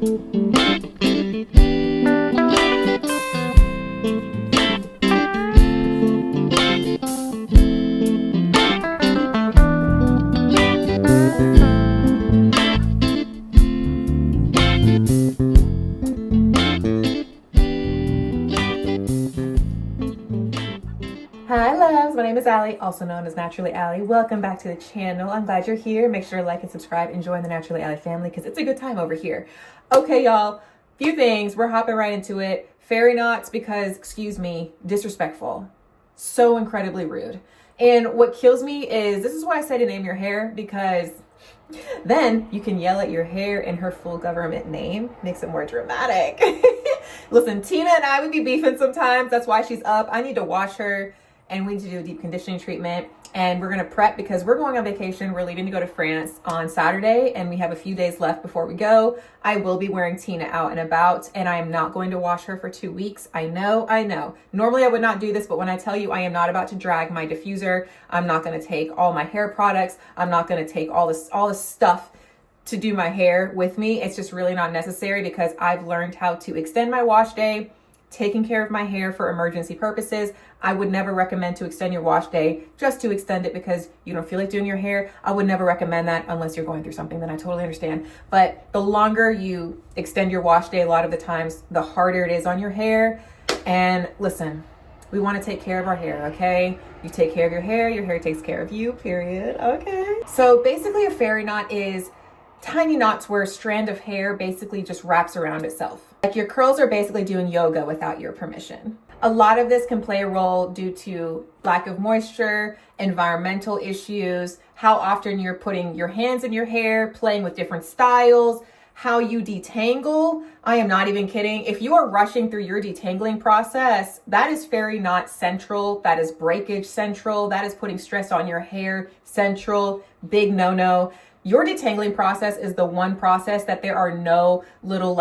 Hi loves, my name is Allie, also known as Naturally Allie. Welcome back to the channel. I'm glad you're here. Make sure to like and subscribe and join the Naturally Allie family because it's a good time over here. Okay, y'all, few things. We're hopping right into it. Fairy knots because, excuse me, disrespectful. So incredibly rude. And what kills me is, this is why I say to name your hair, because then you can yell at your hair in her full government name. Makes it more dramatic. Listen, Tina and I would be beefing sometimes. That's why she's up. I need to wash her and we need to do a deep conditioning treatment. And we're going to prep because we're going on vacation. We're leaving to go to France on Saturday and we have a few days left before we go. I will be wearing Tina out and about and I am not going to wash her for 2 weeks. I know. Normally I would not do this, but when I tell you I am not about to drag my diffuser, I'm not going to take all my hair products. I'm not going to take all this stuff to do my hair with me. It's just really not necessary because I've learned how to extend my wash day, taking care of my hair for emergency purposes. I would never recommend to extend your wash day just to extend it because you don't feel like doing your hair. I would never recommend that unless you're going through something, then I totally understand. But the longer you extend your wash day, a lot of the times, the harder it is on your hair. And listen, we want to take care of our hair, okay? You take care of your hair takes care of you, period, okay? So basically a fairy knot is tiny knots where a strand of hair basically just wraps around itself. Like your curls are basically doing yoga without your permission. A lot of this can play a role due to lack of moisture, environmental issues, how often you're putting your hands in your hair, playing with different styles, how you detangle. I am not even kidding. If you are rushing through your detangling process, that is fairy knot central. That is breakage central. That is putting stress on your hair central. Big no-no. Your detangling process is the one process that there are no little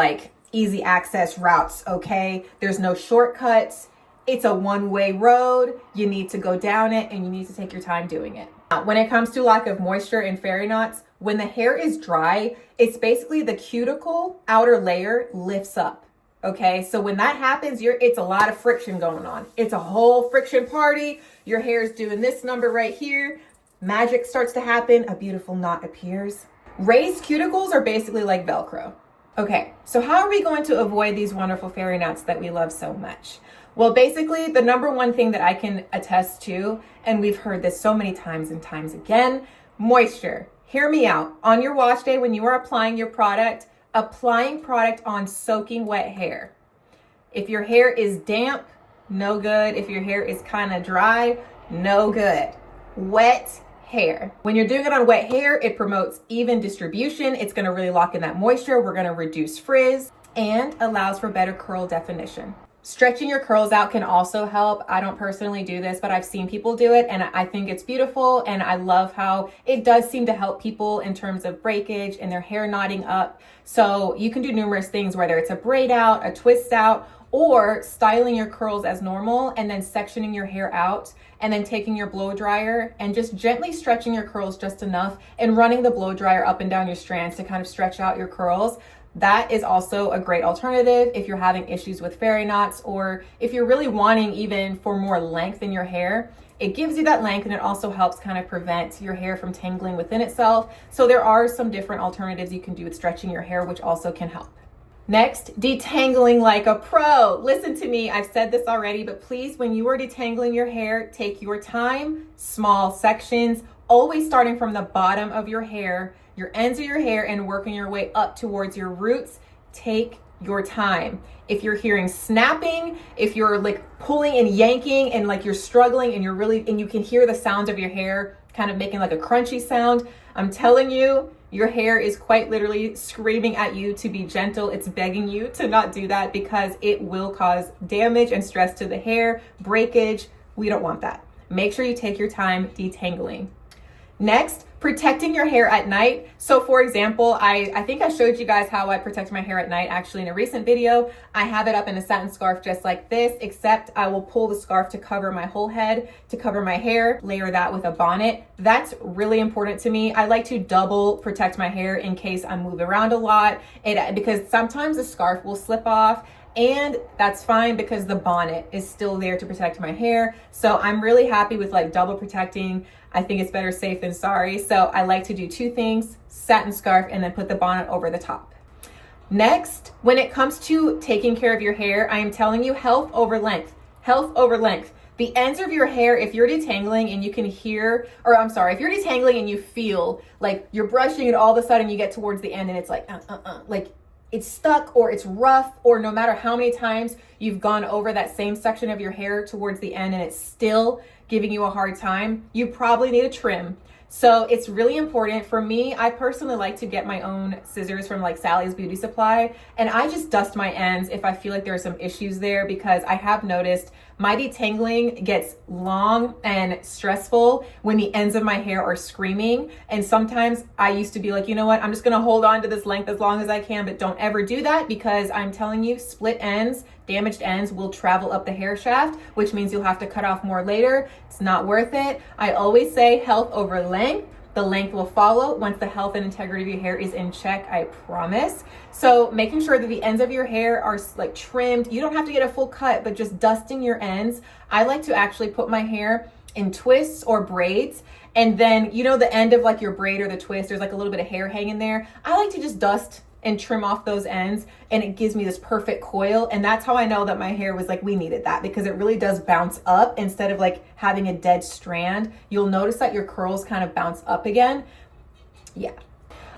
easy access routes, okay? There's no shortcuts. It's a one-way road. You need to go down it and you need to take your time doing it. Now, when it comes to lack of moisture in fairy knots, when the hair is dry, it's basically the cuticle outer layer lifts up, okay? So when that happens, it's a lot of friction going on. It's a whole friction party. Your hair is doing this number right here. Magic starts to happen. A beautiful knot appears. Raised cuticles are basically like Velcro. Okay, so how are we going to avoid these wonderful fairy knots that we love so much? Well, basically, the number one thing that I can attest to, and we've heard this so many times and times again, moisture. Hear me out. On your wash day, when you are applying your product, applying product on soaking wet hair. If your hair is damp, no good. If your hair is kind of dry, no good. Wet hair. When you're doing it on wet hair, it promotes even distribution. It's going to really lock in that moisture. We're going to reduce frizz and allows for better curl definition. Stretching your curls out can also help. I don't personally do this, but I've seen people do it and I think it's beautiful. And I love how it does seem to help people in terms of breakage and their hair knotting up. So you can do numerous things, whether it's a braid out, a twist out, or styling your curls as normal and then sectioning your hair out and then taking your blow dryer and just gently stretching your curls just enough and running the blow dryer up and down your strands to kind of stretch out your curls. That is also a great alternative if you're having issues with fairy knots or if you're really wanting even for more length in your hair. It gives you that length and it also helps kind of prevent your hair from tangling within itself. So there are some different alternatives you can do with stretching your hair, which also can help. Next, detangling like a pro. Listen to me, I've said this already, but please, when you are detangling your hair, take your time, small sections, always starting from the bottom of your hair, your ends of your hair, and working your way up towards your roots. Take your time. If you're hearing snapping, if you're pulling and yanking and you're struggling and and you can hear the sounds of your hair kind of making a crunchy sound, I'm telling you, your hair is quite literally screaming at you to be gentle. It's begging you to not do that because it will cause damage and stress to the hair, breakage. We don't want that. Make sure you take your time detangling. Next, protecting your hair at night. So for example, I think I showed you guys how I protect my hair at night actually in a recent video. I have it up in a satin scarf just like this, except I will pull the scarf to cover my whole head, to cover my hair, layer that with a bonnet. That's really important to me. I like to double protect my hair in case I move around a lot, because sometimes the scarf will slip off. And that's fine because the bonnet is still there to protect my hair. So I'm really happy with like double protecting. I think it's better safe than sorry. So I like to do two things, satin scarf and then put the bonnet over the top. Next, when it comes to taking care of your hair, I am telling you health over length, health over length. The ends of your hair, if you're detangling and you can hear, or I'm sorry, if you're detangling and you feel like you're brushing and all of a sudden you get towards the end and it's like, like it's stuck or it's rough, or no matter how many times you've gone over that same section of your hair towards the end and it's still giving you a hard time, you probably need a trim. So it's really important for me. I personally like to get my own scissors from like Sally's Beauty Supply, and I just dust my ends if I feel like there are some issues there, because I have noticed my detangling gets long and stressful when the ends of my hair are screaming. And sometimes I used to be like, you know what, I'm just gonna hold on to this length as long as I can, but don't ever do that, because I'm telling you, split ends, damaged ends will travel up the hair shaft, which means you'll have to cut off more later. It's not worth it. I always say health over length. The length will follow once the health and integrity of your hair is in check, I promise. So making sure that the ends of your hair are like trimmed. You don't have to get a full cut, but just dusting your ends. I like to actually put my hair in twists or braids. And then, you know, the end of like your braid or the twist, there's like a little bit of hair hanging there. I like to just dust and trim off those ends, and it gives me this perfect coil. And that's how I know that my hair was like, we needed that, because it really does bounce up instead of like having a dead strand. You'll notice that your curls kind of bounce up again. Yeah.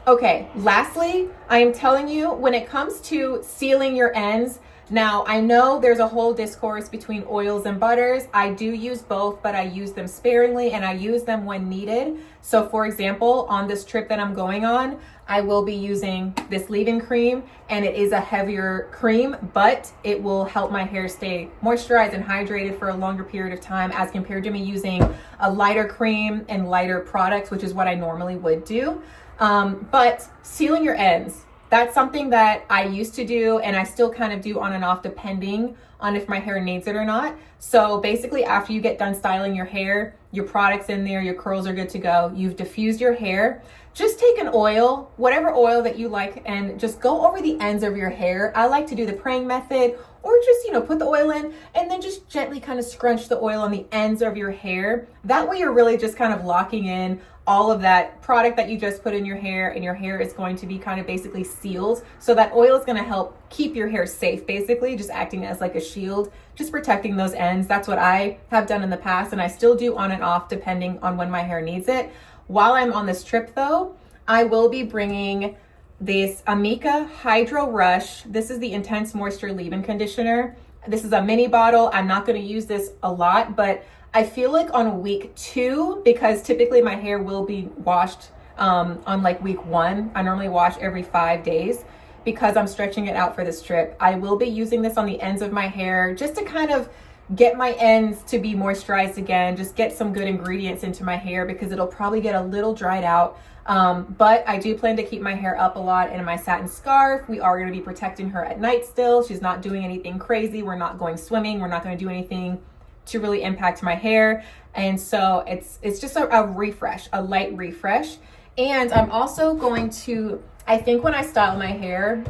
Okay, lastly, I am telling you, when it comes to sealing your ends, now, I know there's a whole discourse between oils and butters. I do use both, but I use them sparingly and I use them when needed. So for example, on this trip that I'm going on, I will be using this leave-in cream, and it is a heavier cream, but it will help my hair stay moisturized and hydrated for a longer period of time as compared to me using a lighter cream and lighter products, which is what I normally would do. But sealing your ends, that's something that I used to do, and I still kind of do on and off depending on if my hair needs it or not. So basically, after you get done styling your hair, your product's in there, your curls are good to go, you've diffused your hair, just take an oil, whatever oil that you like, and just go over the ends of your hair. I like to do the praying method, or just, you know, put the oil in and then just gently kind of scrunch the oil on the ends of your hair. That way you're really just kind of locking in all of that product that you just put in your hair, and your hair is going to be kind of basically sealed. So that oil is going to help keep your hair safe, basically just acting as like a shield, just protecting those ends. That's what I have done in the past, and I still do on and off depending on when my hair needs it. While I'm on this trip though, I will be bringing this Amika Hydro Rush. This is the Intense Moisture Leave-In Conditioner. This is a mini bottle. I'm not going to use this a lot, but I feel like on week 2, because typically my hair will be washed on like week 1. I normally wash every 5 days because I'm stretching it out for this trip. I will be using this on the ends of my hair just to kind of get my ends to be moisturized again, just get some good ingredients into my hair, because it'll probably get a little dried out. But I do plan to keep my hair up a lot in my satin scarf. We are going to be protecting her at night still. She's not doing anything crazy. We're not going swimming. We're not going to do anything to really impact my hair. And so it's just a refresh, a light refresh. And I'm also going to, I think when I style my hair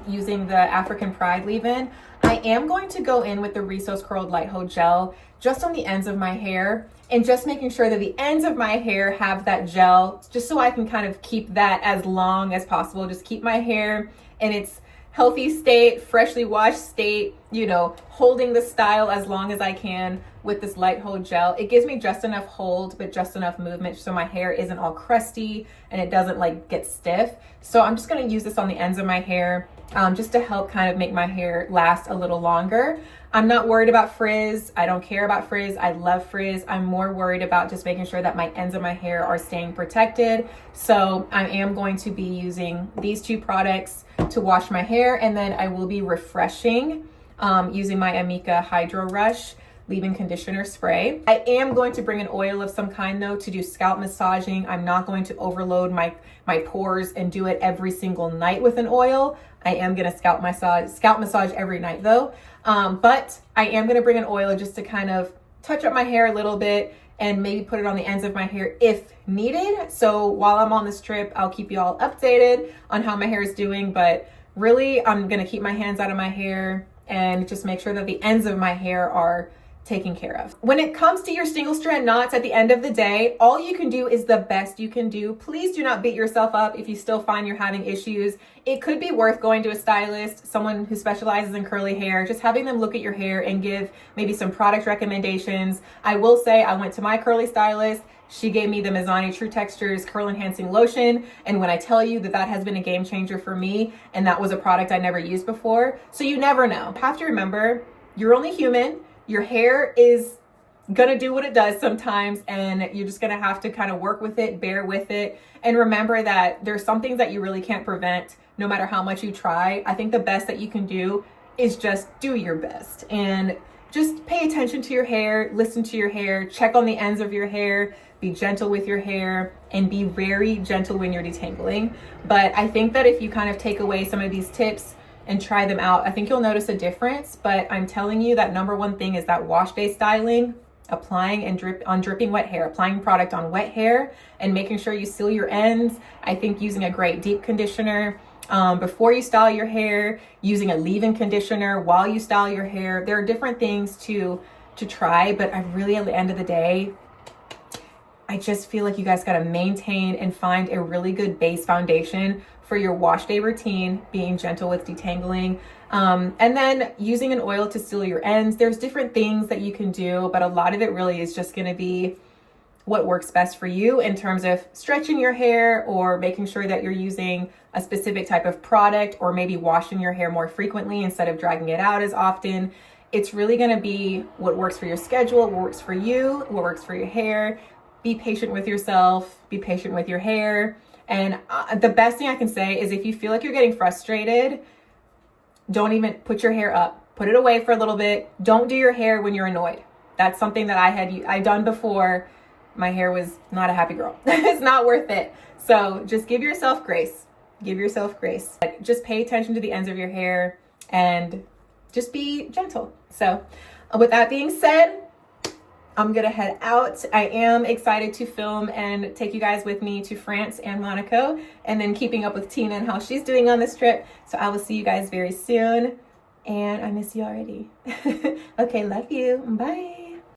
using the African Pride leave-in, I am going to go in with the Resos Curled Light Hold Gel just on the ends of my hair, and just making sure that the ends of my hair have that gel, just so I can kind of keep that as long as possible. Just keep my hair in its healthy state, freshly washed state, you know, holding the style as long as I can with this light hold gel. It gives me just enough hold, but just enough movement so my hair isn't all crusty and it doesn't like get stiff. So I'm just going to use this on the ends of my hair just to help kind of make my hair last a little longer. I'm not worried about frizz. I don't care about frizz. I love frizz. I'm more worried about just making sure that my ends of my hair are staying protected. So I am going to be using these 2 products to wash my hair, and then I will be refreshing using my Amika Hydro Rush. leave-in conditioner spray. I am going to bring an oil of some kind though to do scalp massaging. I'm not going to overload my pores and do it every single night with an oil. I am gonna scalp massage every night though. But I am gonna bring an oil just to kind of touch up my hair a little bit and maybe put it on the ends of my hair if needed. So while I'm on this trip, I'll keep you all updated on how my hair is doing, but really I'm gonna keep my hands out of my hair and just make sure that the ends of my hair are taken care of. When it comes to your single strand knots, at the end of the day, all you can do is the best you can do. Please do not beat yourself up if you still find you're having issues. It could be worth going to a stylist, someone who specializes in curly hair, just having them look at your hair and give maybe some product recommendations. I will say I went to my curly stylist. She gave me the Mizani True Textures Curl Enhancing Lotion. And when I tell you that has been a game changer for me, and that was a product I never used before. So you never know. You have to remember, you're only human. Your hair is gonna do what it does sometimes, and you're just gonna have to kind of work with it, bear with it, and remember that there's some things that you really can't prevent no matter how much you try. I think the best that you can do is just do your best and just pay attention to your hair, listen to your hair, check on the ends of your hair, be gentle with your hair, and be very gentle when you're detangling. But I think that if you kind of take away some of these tips and try them out, I think you'll notice a difference. But I'm telling you that number one thing is that wash day styling, applying and dripping wet hair, applying product on wet hair and making sure you seal your ends. I think using a great deep conditioner before you style your hair, using a leave-in conditioner while you style your hair. There are different things to try, but I really, at the end of the day, I just feel like you guys got to maintain and find a really good base foundation for your wash day routine, being gentle with detangling, and then using an oil to seal your ends. There's different things that you can do, but a lot of it really is just going to be what works best for you in terms of stretching your hair or making sure that you're using a specific type of product, or maybe washing your hair more frequently instead of dragging it out as often. It's really going to be what works for your schedule, what works for you, what works for your hair. Be patient with yourself, be patient with your hair. And the best thing I can say is if you feel like you're getting frustrated, don't even put your hair up. Put it away for a little bit. Don't do your hair when you're annoyed. That's something that I done before. My hair was not a happy girl. It's not worth it. So just give yourself grace. Give yourself grace. Just pay attention to the ends of your hair and just be gentle. So with that being said, I'm gonna head out. I am excited to film and take you guys with me to France and Monaco, and then keeping up with Tina and how she's doing on this trip. So I will see you guys very soon, and I miss you already. Okay, love you. Bye.